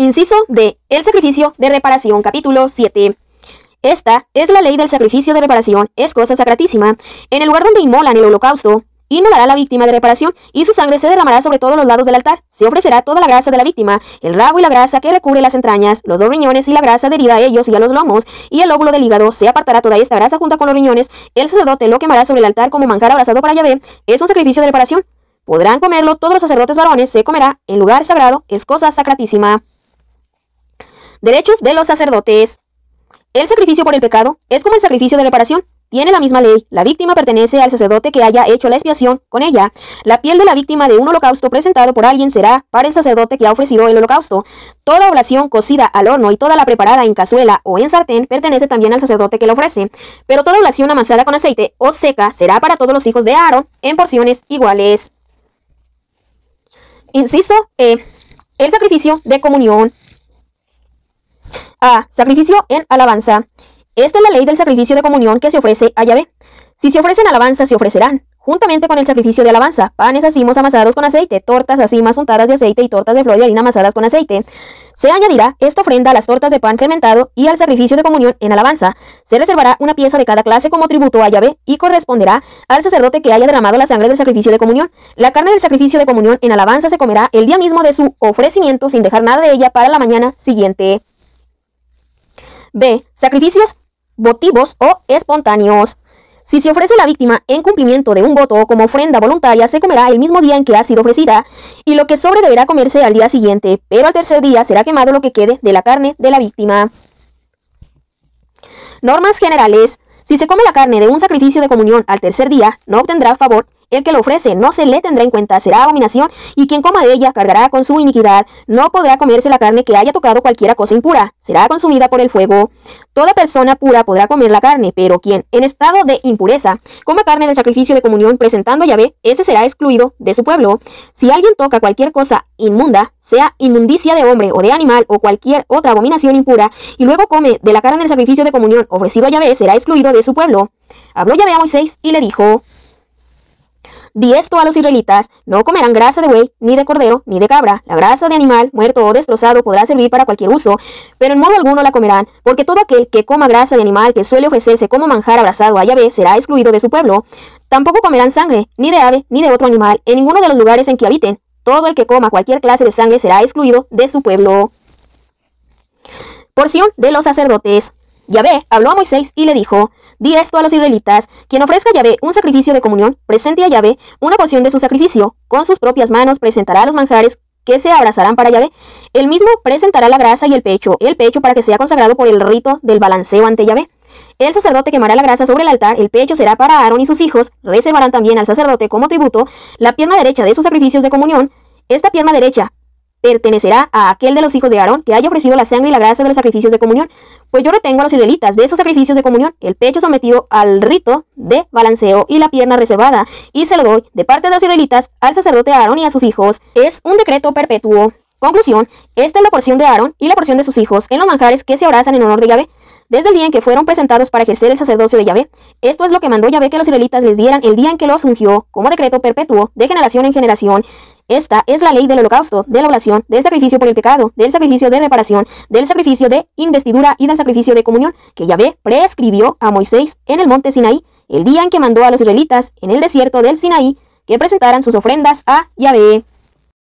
Inciso D. El sacrificio de reparación, capítulo 7. Esta es la ley del sacrificio de reparación, es cosa sacratísima. En el lugar donde inmolan el holocausto, inmolará la víctima de reparación, y su sangre se derramará sobre todos los lados del altar. Se ofrecerá toda la grasa de la víctima, el rabo y la grasa que recubre las entrañas, los 2 riñones y la grasa adherida a ellos y a los lomos, y el lóbulo del hígado. Se apartará toda esta grasa junto con los riñones. El sacerdote lo quemará sobre el altar como manjar abrazado para Yahvé. Es un sacrificio de reparación. Podrán comerlo todos los sacerdotes varones. Se comerá en lugar sagrado. Es cosa sacratísima. Derechos de los sacerdotes. El sacrificio por el pecado es como el sacrificio de reparación. Tiene la misma ley. La víctima pertenece al sacerdote que haya hecho la expiación con ella. La piel de la víctima de un holocausto presentado por alguien será para el sacerdote que ha ofrecido el holocausto. Toda oblación cocida al horno y toda la preparada en cazuela o en sartén pertenece también al sacerdote que la ofrece. Pero toda oblación amasada con aceite o seca será para todos los hijos de Aarón en porciones iguales. Inciso E. El sacrificio de comunión. A. Sacrificio en alabanza. Esta es la ley del sacrificio de comunión que se ofrece a Yahvé. Si se ofrecen alabanzas, se ofrecerán, juntamente con el sacrificio de alabanza, panes acimos amasados con aceite, tortas acimas untadas de aceite y tortas de flor de harina amasadas con aceite. Se añadirá esta ofrenda a las tortas de pan fermentado y al sacrificio de comunión en alabanza. Se reservará una pieza de cada clase como tributo a Yahvé y corresponderá al sacerdote que haya derramado la sangre del sacrificio de comunión. La carne del sacrificio de comunión en alabanza se comerá el día mismo de su ofrecimiento sin dejar nada de ella para la mañana siguiente. B. Sacrificios votivos o espontáneos. Si se ofrece la víctima en cumplimiento de un voto o como ofrenda voluntaria, se comerá el mismo día en que ha sido ofrecida, y lo que sobre deberá comerse al día siguiente, pero al tercer día será quemado lo que quede de la carne de la víctima. Normas generales. Si se come la carne de un sacrificio de comunión al tercer día, no obtendrá favor el que lo ofrece, no se le tendrá en cuenta, será abominación, y quien coma de ella cargará con su iniquidad. No podrá comerse la carne que haya tocado cualquiera cosa impura, será consumida por el fuego. Toda persona pura podrá comer la carne, pero quien, en estado de impureza, coma carne del sacrificio de comunión presentando a Yahvé, ese será excluido de su pueblo. Si alguien toca cualquier cosa inmunda, sea inmundicia de hombre o de animal o cualquier otra abominación impura, y luego come de la carne del sacrificio de comunión ofrecido a Yahvé, será excluido de su pueblo. Habló Yahvé a Moisés y le dijo: Di esto a los israelitas: no comerán grasa de buey, ni de cordero, ni de cabra. La grasa de animal muerto o destrozado podrá servir para cualquier uso, pero en modo alguno la comerán, porque todo aquel que coma grasa de animal que suele ofrecerse como manjar abrazado a Yahvé será excluido de su pueblo. Tampoco comerán sangre, ni de ave, ni de otro animal, en ninguno de los lugares en que habiten. Todo el que coma cualquier clase de sangre será excluido de su pueblo. Porción de los sacerdotes. Yahvé habló a Moisés y le dijo: Di esto a los israelitas: quien ofrezca a Yahvé un sacrificio de comunión, presente a Yahvé una porción de su sacrificio. Con sus propias manos presentará los manjares que se abrazarán para Yahvé. Él mismo presentará la grasa y el pecho para que sea consagrado por el rito del balanceo ante Yahvé. El sacerdote quemará la grasa sobre el altar, el pecho será para Aarón y sus hijos. Reservarán también al sacerdote como tributo la pierna derecha de sus sacrificios de comunión. Esta pierna derecha pertenecerá a aquel de los hijos de Aarón que haya ofrecido la sangre y la grasa de los sacrificios de comunión, pues yo retengo a los israelitas de esos sacrificios de comunión, el pecho sometido al rito de balanceo y la pierna reservada, y se lo doy de parte de los israelitas al sacerdote Aarón y a sus hijos. Es un decreto perpetuo. Conclusión: esta es la porción de Aarón y la porción de sus hijos en los manjares que se abrazan en honor de Yahvé, desde el día en que fueron presentados para ejercer el sacerdocio de Yahvé. Esto es lo que mandó Yahvé que los israelitas les dieran el día en que los ungió, como decreto perpetuo, de generación en generación. Esta es la ley del holocausto, de la oblación, del sacrificio por el pecado, del sacrificio de reparación, del sacrificio de investidura y del sacrificio de comunión, que Yahvé prescribió a Moisés en el monte Sinaí, el día en que mandó a los israelitas en el desierto del Sinaí que presentaran sus ofrendas a Yahvé.